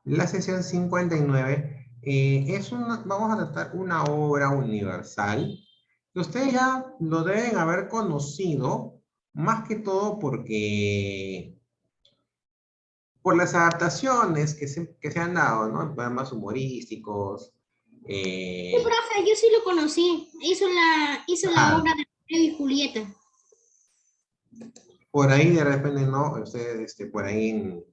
La sesión 59 vamos a tratar una obra universal que ustedes ya lo deben haber conocido, más que todo por las adaptaciones que se han dado, ¿no? En programas humorísticos. Sí, profe, yo sí lo conocí. Hizo la obra de Romeo y Julieta. Por ahí de repente, ¿no? Ustedes, por ahí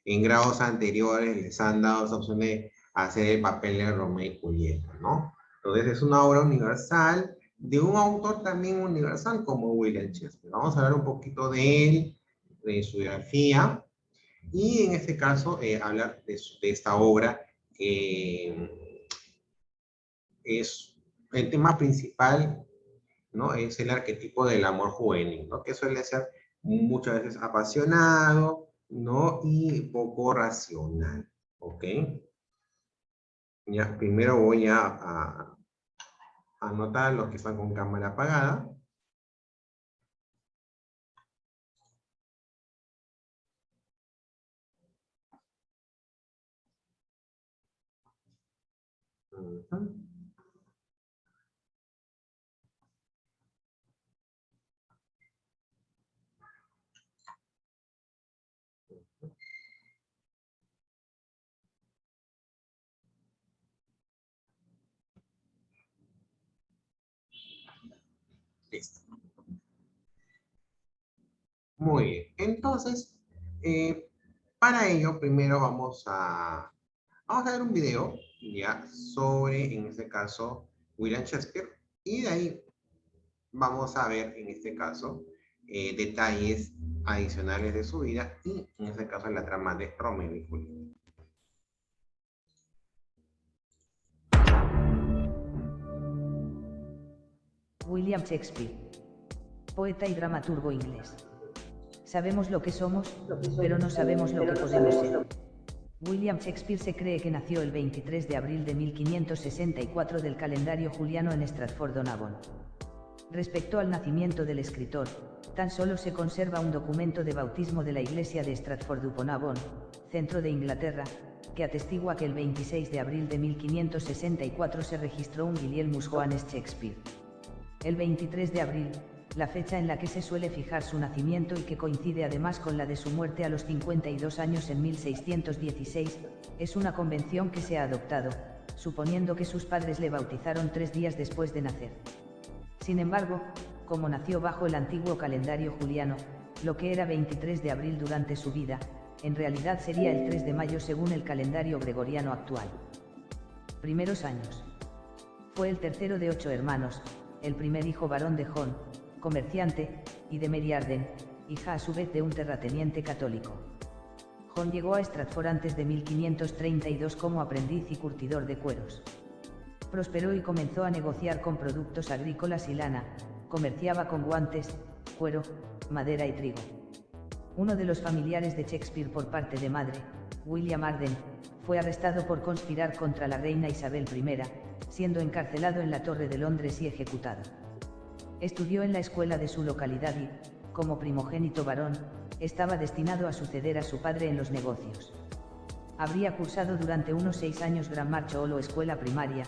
en grados anteriores les han dado esa opción de hacer el papel de Romeo y Julieta, ¿no? Entonces es una obra universal de un autor también universal como William Shakespeare. Vamos a hablar un poquito de él, de su biografía, y en este caso hablar de esta obra que es el tema principal, ¿no? Es el arquetipo del amor juvenil, ¿no? Que suele ser muchas veces apasionado, ¿no? Y poco racional, ¿ok? Ya, primero voy a anotar los que están con cámara apagada. Listo. Muy bien. Entonces, para ello, primero vamos a ver un video, ya, sobre, en este caso, William Shakespeare, y de ahí vamos a ver, en este caso, detalles adicionales de su vida y, en este caso, la trama de Romeo y Julieta. William Shakespeare, poeta y dramaturgo inglés. Sabemos lo que somos, pero no sabemos lo que podemos ser. William Shakespeare se cree que nació el 23 de abril de 1564 del calendario juliano en Stratford-on-Avon. Respecto al nacimiento del escritor, tan solo se conserva un documento de bautismo de la iglesia de Stratford-upon-Avon, centro de Inglaterra, que atestigua que el 26 de abril de 1564 se registró un Guillielmus Johannes Shakespeare. El 23 de abril, la fecha en la que se suele fijar su nacimiento y que coincide además con la de su muerte a los 52 años en 1616, es una convención que se ha adoptado, suponiendo que sus padres le bautizaron 3 días después de nacer. Sin embargo, como nació bajo el antiguo calendario juliano, lo que era 23 de abril durante su vida, en realidad sería el 3 de mayo según el calendario gregoriano actual. Primeros años. Fue el tercero de 8 hermanos, el primer hijo varón de John, comerciante, y de Mary Arden, hija a su vez de un terrateniente católico. John llegó a Stratford antes de 1532 como aprendiz y curtidor de cueros. Prosperó y comenzó a negociar con productos agrícolas y lana, comerciaba con guantes, cuero, madera y trigo. Uno de los familiares de Shakespeare por parte de madre, William Arden, fue arrestado por conspirar contra la reina Isabel I, siendo encarcelado en la Torre de Londres y ejecutado. Estudió en la escuela de su localidad y, como primogénito varón, estaba destinado a suceder a su padre en los negocios. Habría cursado durante unos 6 años Grammar School o escuela primaria,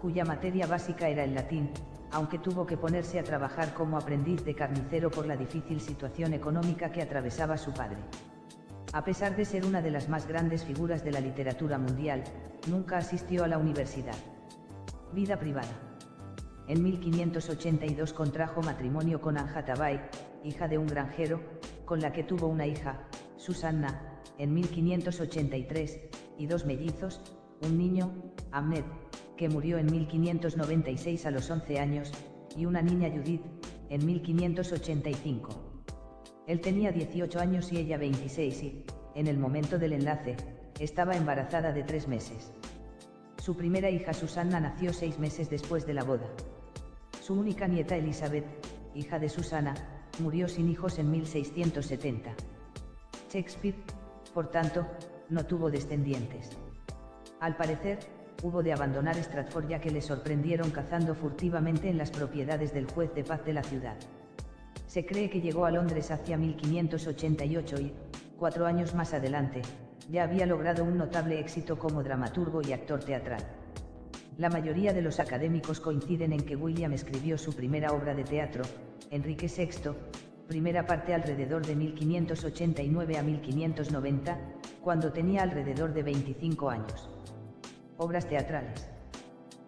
cuya materia básica era el latín, aunque tuvo que ponerse a trabajar como aprendiz de carnicero por la difícil situación económica que atravesaba su padre. A pesar de ser una de las más grandes figuras de la literatura mundial, nunca asistió a la universidad. Vida privada. En 1582 contrajo matrimonio con Anja Tabay, hija de un granjero, con la que tuvo una hija, Susanna, en 1583, y 2 mellizos, un niño, Ahmed, que murió en 1596 a los 11 años, y una niña Judith, en 1585. Él tenía 18 años y ella 26 y, en el momento del enlace, estaba embarazada de 3 meses. Su primera hija Susanna nació 6 meses después de la boda. Su única nieta Elizabeth, hija de Susana, murió sin hijos en 1670. Shakespeare, por tanto, no tuvo descendientes. Al parecer, hubo de abandonar Stratford ya que le sorprendieron cazando furtivamente en las propiedades del juez de paz de la ciudad. Se cree que llegó a Londres hacia 1588 y, 4 años más adelante, ya había logrado un notable éxito como dramaturgo y actor teatral. La mayoría de los académicos coinciden en que William escribió su primera obra de teatro, Enrique VI, primera parte alrededor de 1589 a 1590, cuando tenía alrededor de 25 años. Obras teatrales.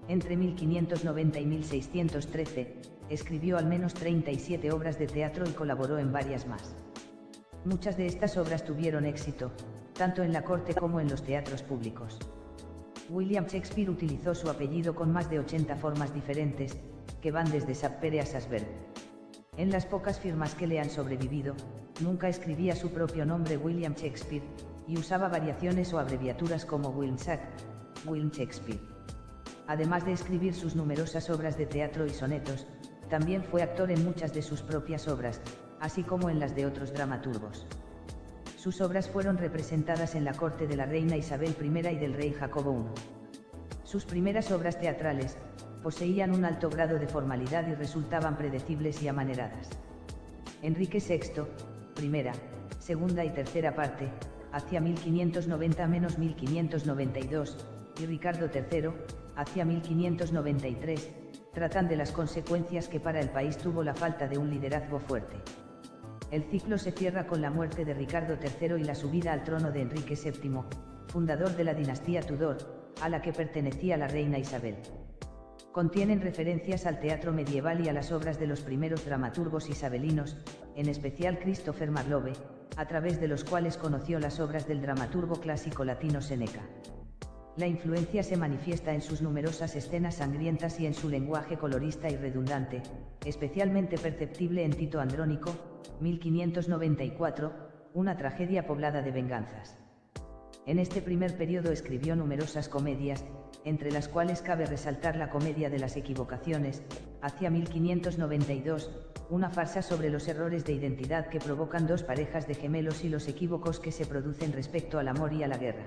Entre 1590 y 1613, escribió al menos 37 obras de teatro y colaboró en varias más. Muchas de estas obras tuvieron éxito, tanto en la corte como en los teatros públicos. William Shakespeare utilizó su apellido con más de 80 formas diferentes, que van desde Sapere a Sasberg. En las pocas firmas que le han sobrevivido, nunca escribía su propio nombre William Shakespeare, y usaba variaciones o abreviaturas como Wilmsack, Wilm Shakespeare. Además de escribir sus numerosas obras de teatro y sonetos, también fue actor en muchas de sus propias obras, así como en las de otros dramaturgos. Sus obras fueron representadas en la corte de la reina Isabel I y del rey Jacobo I. Sus primeras obras teatrales poseían un alto grado de formalidad y resultaban predecibles y amaneradas. Enrique VI, primera, segunda y tercera parte, hacia 1590-1592, y Ricardo III, hacia 1593, tratan de las consecuencias que para el país tuvo la falta de un liderazgo fuerte. El ciclo se cierra con la muerte de Ricardo III y la subida al trono de Enrique VII, fundador de la dinastía Tudor, a la que pertenecía la reina Isabel. Contienen referencias al teatro medieval y a las obras de los primeros dramaturgos isabelinos, en especial Christopher Marlowe, a través de los cuales conoció las obras del dramaturgo clásico latino Séneca. La influencia se manifiesta en sus numerosas escenas sangrientas y en su lenguaje colorista y redundante, especialmente perceptible en Tito Andrónico, 1594, una tragedia poblada de venganzas. En este primer periodo escribió numerosas comedias, entre las cuales cabe resaltar la Comedia de las Equivocaciones, hacia 1592, una farsa sobre los errores de identidad que provocan dos parejas de gemelos y los equívocos que se producen respecto al amor y a la guerra.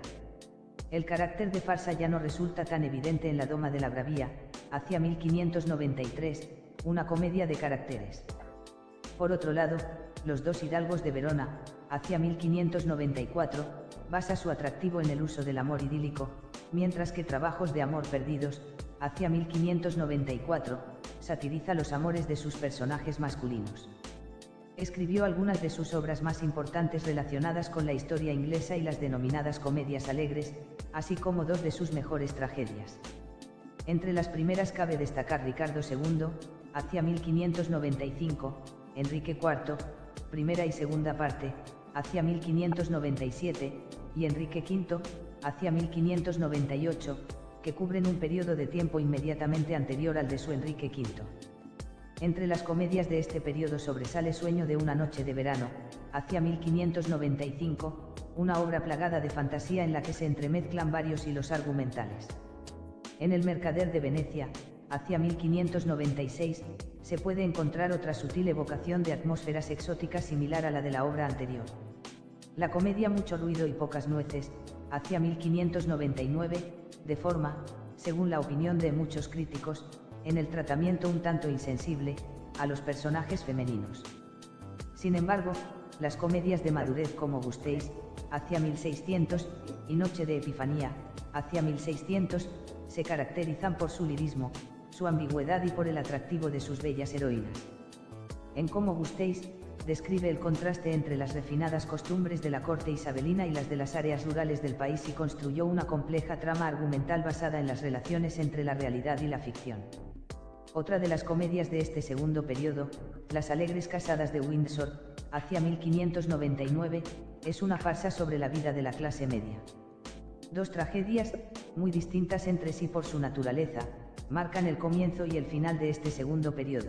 El carácter de farsa ya no resulta tan evidente en la Doma de la Bravía, hacia 1593, una comedia de caracteres. Por otro lado, Los dos hidalgos de Verona, hacia 1594, basa su atractivo en el uso del amor idílico, mientras que Trabajos de amor perdidos, hacia 1594, satiriza los amores de sus personajes masculinos. Escribió algunas de sus obras más importantes relacionadas con la historia inglesa y las denominadas comedias alegres, así como dos de sus mejores tragedias. Entre las primeras cabe destacar Ricardo II, hacia 1595, Enrique IV, primera y segunda parte, hacia 1597, y Enrique V, hacia 1598, que cubren un periodo de tiempo inmediatamente anterior al de su Enrique V. Entre las comedias de este periodo sobresale Sueño de una noche de verano, hacia 1595, una obra plagada de fantasía en la que se entremezclan varios hilos argumentales. En El mercader de Venecia, hacia 1596, se puede encontrar otra sutil evocación de atmósferas exóticas similar a la de la obra anterior. La comedia Mucho ruido y pocas nueces, hacia 1599, deforma, según la opinión de muchos críticos, en el tratamiento un tanto insensible, a los personajes femeninos. Sin embargo, las comedias de madurez como Gustéis, hacia 1600, y Noche de Epifanía, hacia 1600, se caracterizan por su lirismo, su ambigüedad y por el atractivo de sus bellas heroínas. En Como Gustéis, describe el contraste entre las refinadas costumbres de la corte isabelina y las de las áreas rurales del país y construyó una compleja trama argumental basada en las relaciones entre la realidad y la ficción. Otra de las comedias de este segundo periodo, Las alegres casadas de Windsor, hacia 1599, es una farsa sobre la vida de la clase media. Dos tragedias, muy distintas entre sí por su naturaleza, marcan el comienzo y el final de este segundo periodo.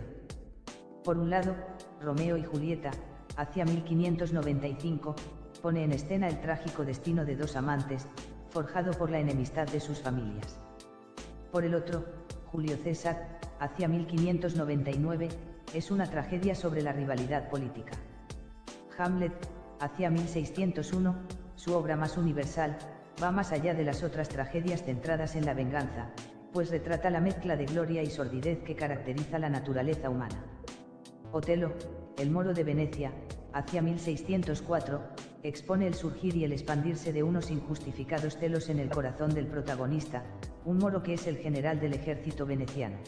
Por un lado, Romeo y Julieta, hacia 1595, pone en escena el trágico destino de dos amantes, forjado por la enemistad de sus familias. Por el otro, Julio César, hacia 1599, es una tragedia sobre la rivalidad política. Hamlet, hacia 1601, su obra más universal, va más allá de las otras tragedias centradas en la venganza, pues retrata la mezcla de gloria y sordidez que caracteriza la naturaleza humana. Otelo, El moro de Venecia, hacia 1604, expone el surgir y el expandirse de unos injustificados celos en el corazón del protagonista, un moro que es el general del ejército veneciano.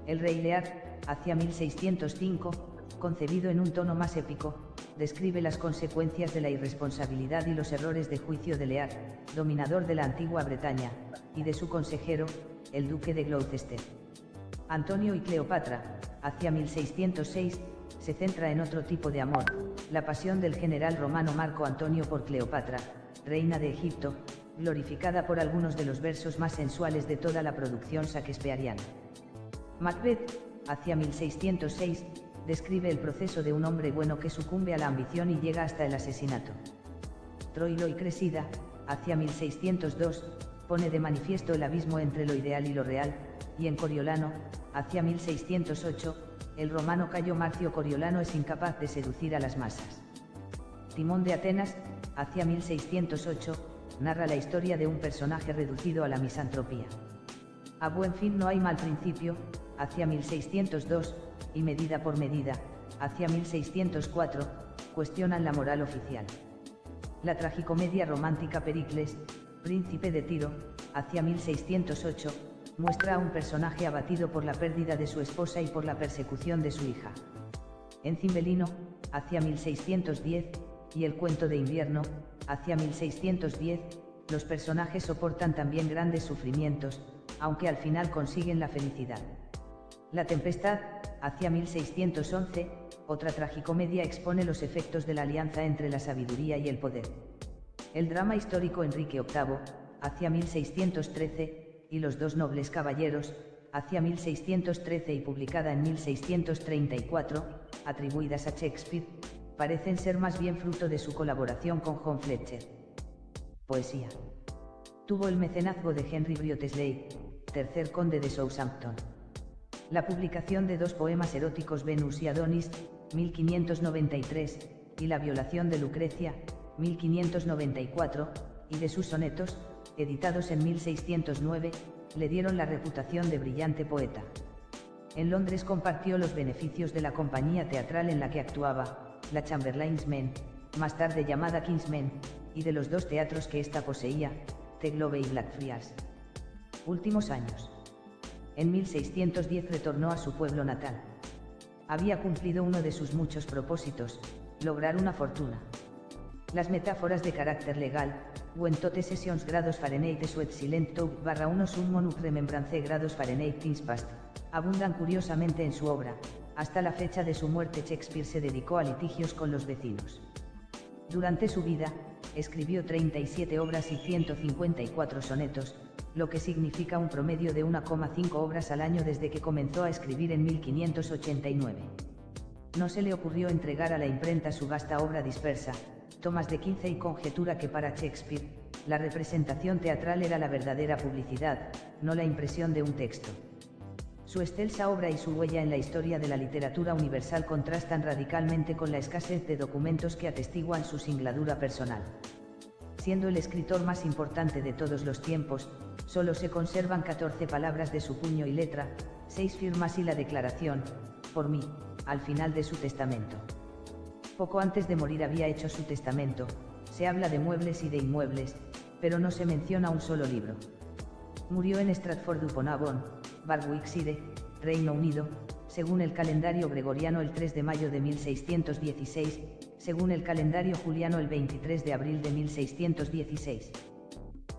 El Rey Lear, hacia 1605, concebido en un tono más épico, describe las consecuencias de la irresponsabilidad y los errores de juicio de Lear, dominador de la antigua Bretaña, y de su consejero, el duque de Gloucester. Antonio y Cleopatra, hacia 1606, se centra en otro tipo de amor, la pasión del general romano Marco Antonio por Cleopatra, reina de Egipto, glorificada por algunos de los versos más sensuales de toda la producción shakespeariana. Macbeth, hacia 1606, describe el proceso de un hombre bueno que sucumbe a la ambición y llega hasta el asesinato. Troilo y Cressida, hacia 1602, pone de manifiesto el abismo entre lo ideal y lo real, y en Coriolano, hacia 1608, el romano Cayo Marcio Coriolano es incapaz de seducir a las masas. Timón de Atenas, hacia 1608, narra la historia de un personaje reducido a la misantropía. A buen fin no hay mal principio, hacia 1602, y Medida por medida, hacia 1604, cuestionan la moral oficial. La tragicomedia romántica Pericles, príncipe de Tiro, hacia 1608, muestra a un personaje abatido por la pérdida de su esposa y por la persecución de su hija. En Cimvelino, hacia 1610, y El cuento de invierno, hacia 1610, los personajes soportan también grandes sufrimientos, aunque al final consiguen la felicidad. La Tempestad, hacia 1611, otra tragicomedia expone los efectos de la alianza entre la sabiduría y el poder. El drama histórico Enrique VIII, hacia 1613, y Los dos nobles caballeros, hacia 1613 y publicada en 1634, atribuidas a Shakespeare, parecen ser más bien fruto de su colaboración con John Fletcher. Poesía. Tuvo el mecenazgo de Henry Wriothesley, tercer conde de Southampton. La publicación de dos poemas eróticos Venus y Adonis, 1593, y La violación de Lucrecia, 1594, y de sus sonetos, editados en 1609, le dieron la reputación de brillante poeta. En Londres compartió los beneficios de la compañía teatral en la que actuaba, la Chamberlain's Men, más tarde llamada King's Men, y de los dos teatros que ésta poseía, The Globe y Blackfriars. Últimos años. En 1610 retornó a su pueblo natal. Había cumplido uno de sus muchos propósitos, lograr una fortuna. Las metáforas de carácter legal, Wentote Sessions grados Fahrenheit Sweat Silent Talk /1 Summon up Remembrance grados Fahrenheit Things Past, abundan curiosamente en su obra. Hasta la fecha de su muerte Shakespeare se dedicó a litigios con los vecinos. Durante su vida, escribió 37 obras y 154 sonetos, lo que significa un promedio de 1,5 obras al año desde que comenzó a escribir en 1589. No se le ocurrió entregar a la imprenta su vasta obra dispersa, tomas de 15 y conjetura que para Shakespeare, la representación teatral era la verdadera publicidad, no la impresión de un texto. Su excelsa obra y su huella en la historia de la literatura universal contrastan radicalmente con la escasez de documentos que atestiguan su singladura personal. Siendo el escritor más importante de todos los tiempos, solo se conservan 14 palabras de su puño y letra, 6 firmas y la declaración, por mí, al final de su testamento. Poco antes de morir había hecho su testamento, se habla de muebles y de inmuebles, pero no se menciona un solo libro. Murió en Stratford-upon-Avon, Warwickshire, Reino Unido, según el calendario gregoriano el 3 de mayo de 1616, según el calendario juliano el 23 de abril de 1616.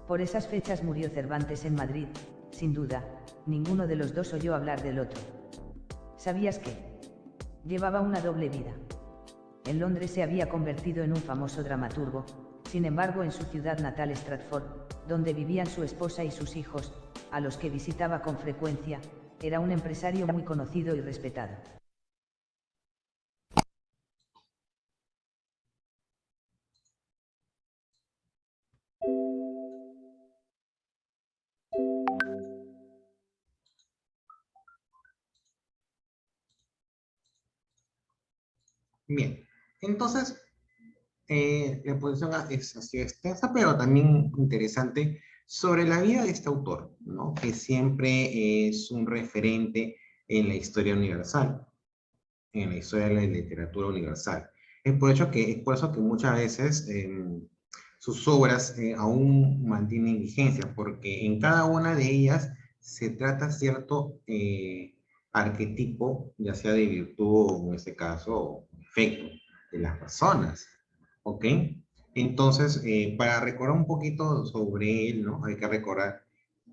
Por esas fechas murió Cervantes en Madrid, sin duda, ninguno de los dos oyó hablar del otro. ¿Sabías que llevaba una doble vida? En Londres se había convertido en un famoso dramaturgo, sin embargo en su ciudad natal Stratford, donde vivían su esposa y sus hijos, a los que visitaba con frecuencia, era un empresario muy conocido y respetado. Bien, entonces, la exposición es así extensa, pero también interesante sobre la vida de este autor, ¿no? Que siempre es un referente en la historia universal, en la historia de la literatura universal. Es por eso que muchas veces sus obras aún mantienen vigencia, porque en cada una de ellas se trata cierto arquetipo, ya sea de virtud o en este caso, efecto de las personas. ¿Ok? Entonces, para recordar un poquito sobre él, ¿no? Hay que recordar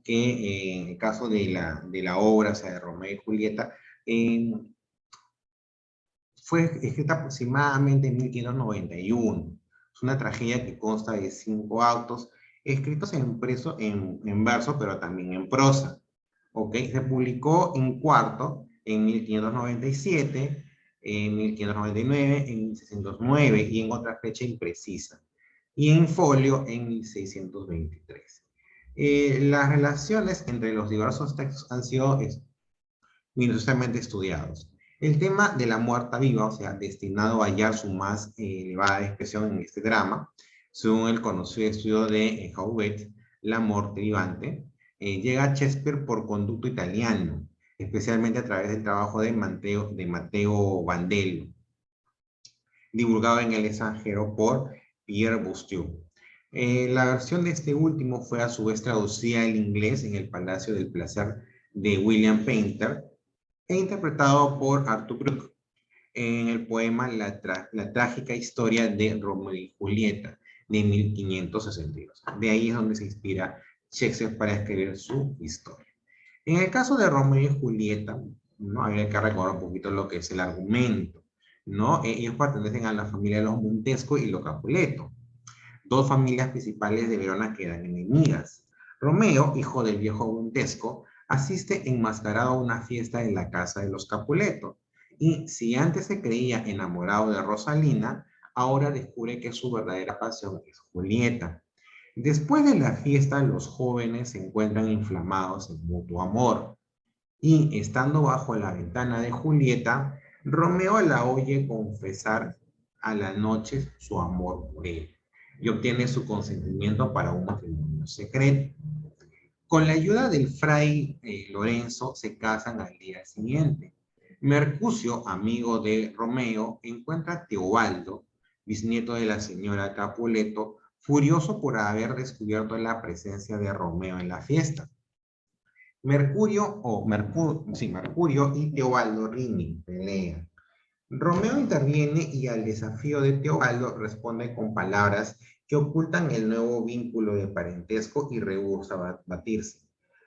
que en el caso de la obra, o sea, de Romeo y Julieta, fue escrita aproximadamente en 1591. Es una tragedia que consta de 5 actos, escritos en verso, pero también en prosa. ¿Ok? Se publicó en cuarto en 1597, en 1599, en 1609 y en otra fecha imprecisa. Y en folio en 1623. Las relaciones entre los diversos textos han sido minuciosamente estudiados. El tema de la muerta viva, o sea, destinado a hallar su más elevada expresión en este drama, según el conocido estudio de Jauvet, La muerte vivante, llega a Shakespeare por conducto italiano, especialmente a través del trabajo de Matteo Bandello, divulgado en el extranjero por Pierre Bourdieu. La versión de este último fue a su vez traducida al inglés en el Palacio del Placer de William Painter, e interpretado por Arthur Brooke en el poema La trágica historia de Romeo y Julieta de 1562. De ahí es donde se inspira Shakespeare para escribir su historia. En el caso de Romeo y Julieta, ¿no? Habría que recordar un poquito lo que es el argumento, ¿no? Ellos pertenecen a la familia de los Montesco y los Capuleto, dos familias principales de Verona que eran enemigas. Romeo, hijo del viejo Montesco, asiste enmascarado a una fiesta en la casa de los Capuleto, y si antes se creía enamorado de Rosalina, ahora descubre que su verdadera pasión es Julieta. Después de la fiesta, los jóvenes se encuentran inflamados en mutuo amor, y estando bajo la ventana de Julieta, Romeo la oye confesar a la noche su amor por él y obtiene su consentimiento para un matrimonio secreto. Con la ayuda del fray Lorenzo se casan al día siguiente. Mercucio, amigo de Romeo, encuentra a Teobaldo, bisnieto de la señora Capuleto, furioso por haber descubierto la presencia de Romeo en la fiesta. Mercurio y Teobaldo riñen, pelean. Romeo interviene y al desafío de Teobaldo responde con palabras que ocultan el nuevo vínculo de parentesco y rehúsa batirse.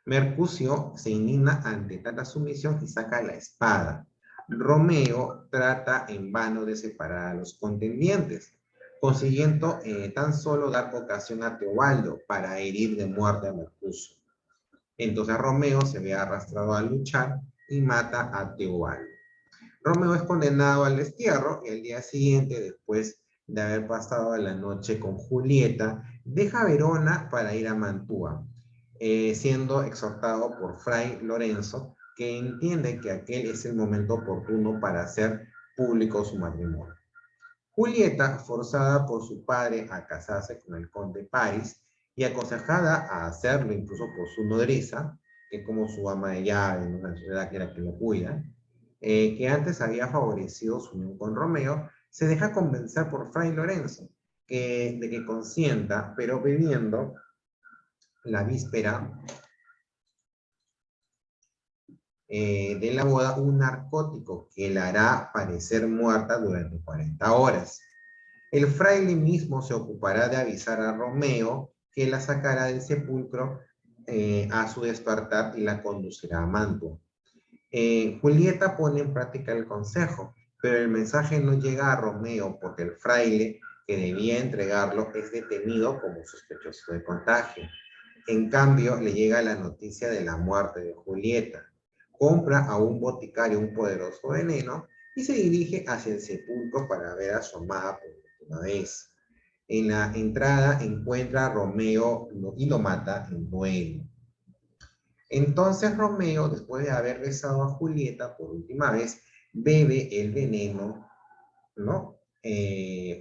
Mercucio se indigna ante tanta sumisión y saca la espada. Romeo trata en vano de separar a los contendientes, consiguiendo tan solo dar ocasión a Teobaldo para herir de muerte a Mercucio. Entonces Romeo se ve arrastrado a luchar y mata a Teobaldo. Romeo es condenado al destierro y al día siguiente, después de haber pasado la noche con Julieta, deja Verona para ir a Mantua, siendo exhortado por Fray Lorenzo, que entiende que aquel es el momento oportuno para hacer público su matrimonio. Julieta, forzada por su padre a casarse con el conde Paris y aconsejada a hacerlo incluso por su nodriza, que es como su ama de llave en una sociedad que era que lo cuida, que antes había favorecido su unión con Romeo, se deja convencer por Fray Lorenzo de que consienta, pero bebiendo la víspera de la boda un narcótico que la hará parecer muerta durante 40 horas. El fraile mismo se ocupará de avisar a Romeo que la sacará del sepulcro a su despertar y la conducirá a Mantua. Julieta pone en práctica el consejo, pero el mensaje no llega a Romeo porque el fraile que debía entregarlo es detenido como sospechoso de contagio. En cambio, le llega la noticia de la muerte de Julieta. Compra a un boticario un poderoso veneno y se dirige hacia el sepulcro para ver a su amada por última vez. En la entrada encuentra a Romeo y lo mata en duelo. Entonces Romeo, después de haber besado a Julieta por última vez, bebe el veneno, ¿no?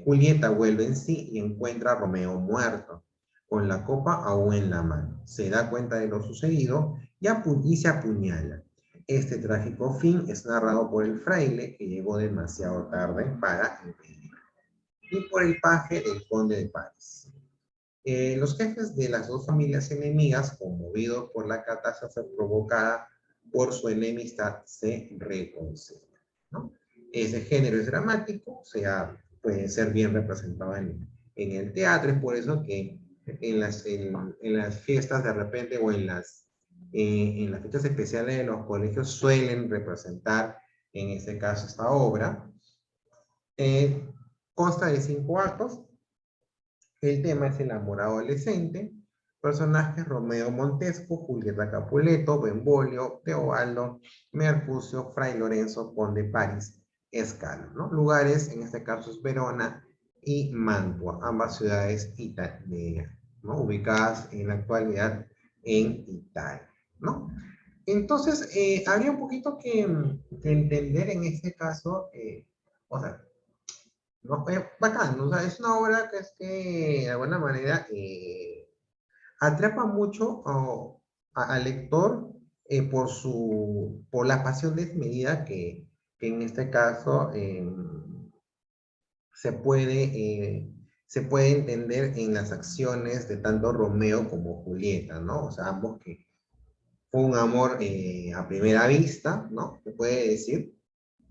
Julieta vuelve en sí y encuentra a Romeo muerto, con la copa aún en la mano. Se da cuenta de lo sucedido y se apuñala. Este trágico fin es narrado por el fraile que llegó demasiado tarde para impedirlo. y por el paje del conde de París. Los jefes de las dos familias enemigas, conmovidos por la catástrofe provocada por su enemistad, se reconcilian, ¿no? Ese género es dramático, o sea, puede ser bien representado en el teatro, es por eso que en las fiestas de repente o en las fechas especiales de los colegios suelen representar, en este caso, esta obra. Consta de 5 actos. El tema es el amor adolescente. Personajes: Romeo Montesco, Julieta Capuleto, Benvolio, Teobaldo, Mercucio, Fray Lorenzo, Conde París, Escalo, ¿no? Lugares, en este caso es Verona y Mantua, ambas ciudades italianas, ¿no? Ubicadas en la actualidad en Italia, ¿no? Entonces, habría un poquito que entender en este caso, o sea, no, es bacán, ¿no? O sea, es una obra que es que de alguna manera atrapa mucho al lector por la pasión desmedida que en este caso se puede, se puede entender en las acciones de tanto Romeo como Julieta, ¿no? O sea, ambos que fue un amor a primera vista, ¿no? Se puede decir,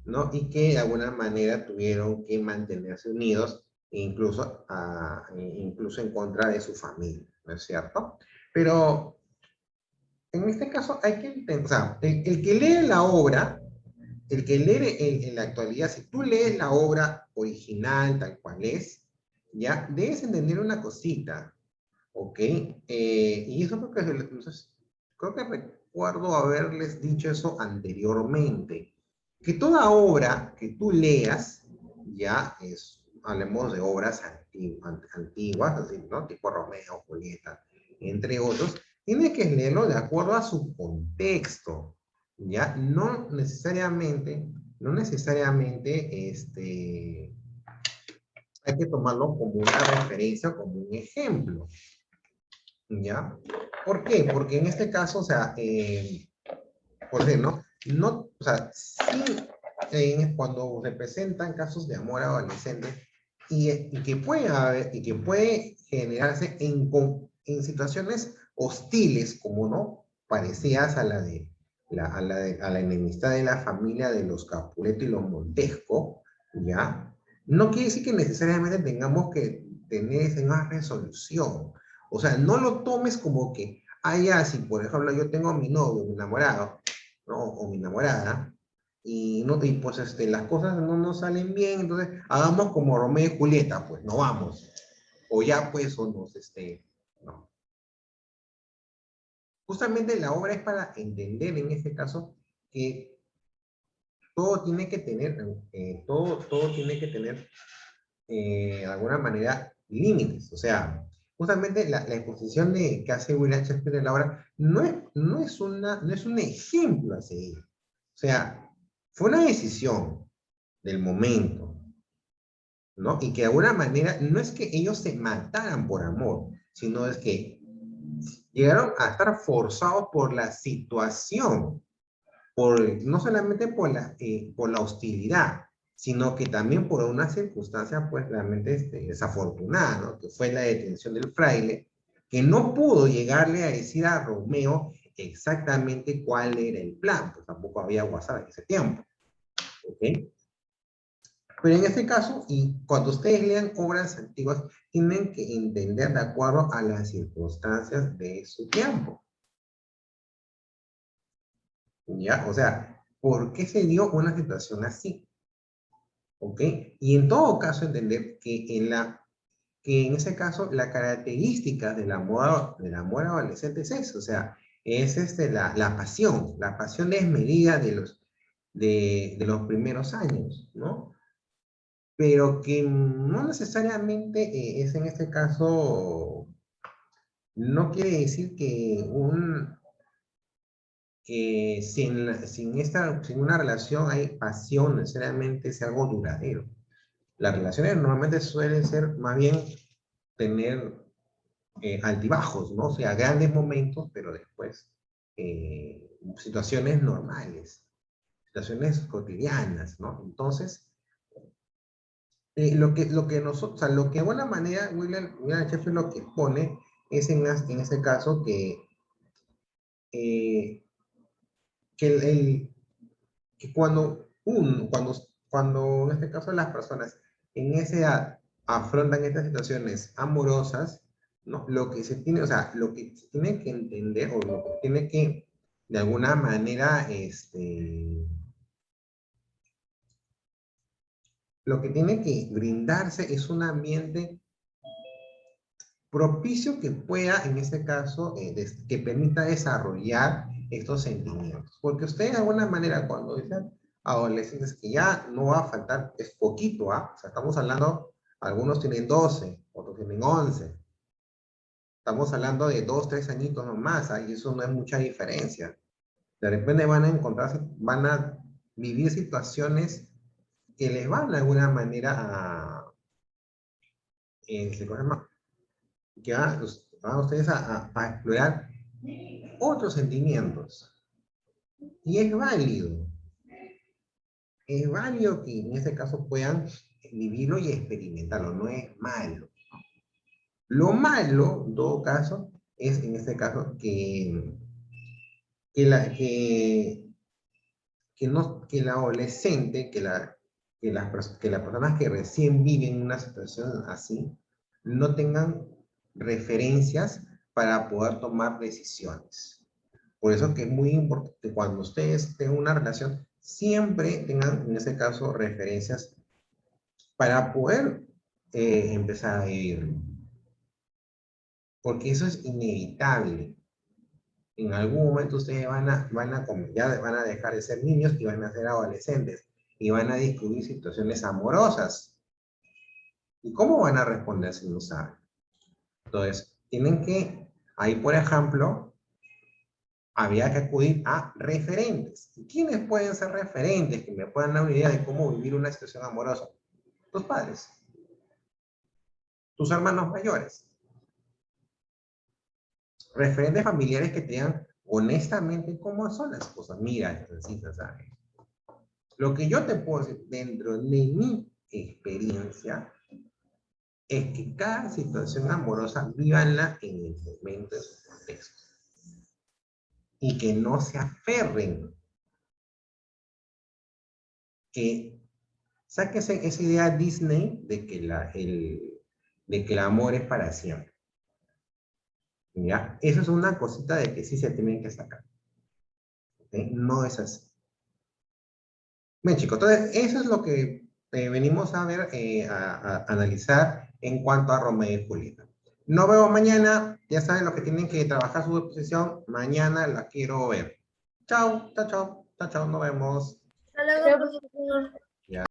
¿no? Y que de alguna manera tuvieron que mantenerse unidos, incluso, incluso en contra de su familia, ¿no es cierto? Pero en este caso hay que entender, o sea, el que lee la obra, el que lee en la actualidad, si tú lees la obra original tal cual es, ya debes entender una cosita, ¿ok? Y eso creo que, entonces, creo que recuerdo haberles dicho eso anteriormente, que toda obra que tú leas, ya es, hablemos de obras antiguas, así, ¿no? Tipo Romeo, Julieta, entre otros, tienes que leerlo de acuerdo a su contexto, ya, no necesariamente, hay que tomarlo como una referencia, como un ejemplo, ¿ya? ¿Por qué? Porque en este caso, o sea, por ejemplo, no, o sea, sí, cuando se presentan casos de amor adolescente y que puede haber, y que puede generarse en situaciones hostiles, como no, parecidas a la de a la enemistad de la familia de los Capuleto y los Montesco, ¿ya? No quiere decir que necesariamente tengamos que tener esa resolución. O sea, no lo tomes como que, ya, si por ejemplo yo tengo a mi novio, mi enamorado, ¿no? O mi enamorada, y, no, y pues las cosas no nos salen bien, entonces hagamos como Romeo y Julieta, pues no vamos. O ya pues, o nos, no. Justamente la obra es para entender en este caso que todo tiene que tener, todo tiene que tener de alguna manera límites. O sea, justamente la exposición que hace William Shakespeare en la obra no es un ejemplo a seguir. O sea, fue una decisión del momento, ¿no? Y que de alguna manera no es que ellos se mataran por amor, sino es que llegaron a estar forzados por la situación, no solamente por la hostilidad, sino que también por una circunstancia pues realmente desafortunada, ¿no? Que fue la detención del fraile, que no pudo llegarle a decir a Romeo exactamente cuál era el plan, pues tampoco había WhatsApp en ese tiempo, ¿ok? Pero en este caso, y cuando ustedes lean obras antiguas, tienen que entender de acuerdo a las circunstancias de su tiempo, ¿ya? O sea, ¿por qué se dio una situación así? ¿Ok? Y en todo caso entender que en ese caso la característica del amor adolescente es eso, o sea, es la pasión desmedida de los primeros años, ¿no? Pero que no necesariamente es en este caso, no quiere decir que sin una relación hay pasión, necesariamente es algo duradero. Las relaciones normalmente suelen ser más bien tener altibajos, ¿no? O sea, grandes momentos, pero después situaciones normales, situaciones cotidianas, ¿no? Entonces, lo que nosotros, o sea, lo que de alguna manera William Shakespeare lo que pone es en este caso eh, que cuando en este caso las personas en esa edad afrontan estas situaciones amorosas, ¿no? Lo que se tiene, o sea, lo que se tiene que entender o lo que tiene que de alguna manera, lo que tiene que brindarse es un ambiente propicio que pueda, en este caso, que permita desarrollar estos sentimientos. Porque ustedes de alguna manera cuando dicen adolescentes que ya no va a faltar, es poquito, ¿ah? O sea, estamos hablando, algunos tienen 12, otros tienen 11. Estamos hablando de 2, 3 añitos nomás, ¿ah? Y eso no es mucha diferencia. De repente van a encontrarse, van a vivir situaciones que les van de alguna manera ¿cómo se llama? Que van ustedes a explorar otros sentimientos. Y es válido que en este caso puedan vivirlo y experimentarlo, no es malo. Lo malo, en todo caso, es en este caso que, la, que, no, que el adolescente, que las personas que recién viven una situación así, no tengan referencias para poder tomar decisiones. Por eso que es muy importante que cuando ustedes tengan una relación, siempre tengan, en ese caso, referencias para poder empezar a vivir. Porque eso es inevitable. En algún momento ustedes ya van a dejar de ser niños y van a ser adolescentes. Y van a descubrir situaciones amorosas. ¿Y cómo van a responder si no saben? Entonces, tienen que, ahí por ejemplo, había que acudir a referentes. ¿Quiénes pueden ser referentes que me puedan dar una idea de cómo vivir una situación amorosa? Tus padres, tus hermanos mayores, referentes familiares que te digan honestamente cómo son las cosas. Mira, necesitas, ¿sabes? Lo que yo te puedo decir dentro de mi experiencia es que cada situación amorosa vívanla en el momento de su contexto y que no se aferren, que sáquese esa idea Disney de que de que el amor es para siempre. ¿Ya? Eso es una cosita de que sí se tienen que sacar. ¿Okay? No es así. Bien, chicos, entonces eso es lo que venimos a ver, a analizar en cuanto a Romeo y Julieta. Nos vemos mañana. Ya saben lo que tienen que trabajar su exposición. Mañana la quiero ver. Chao, chao, chao, chao, chao, nos vemos. Hasta luego, profesor.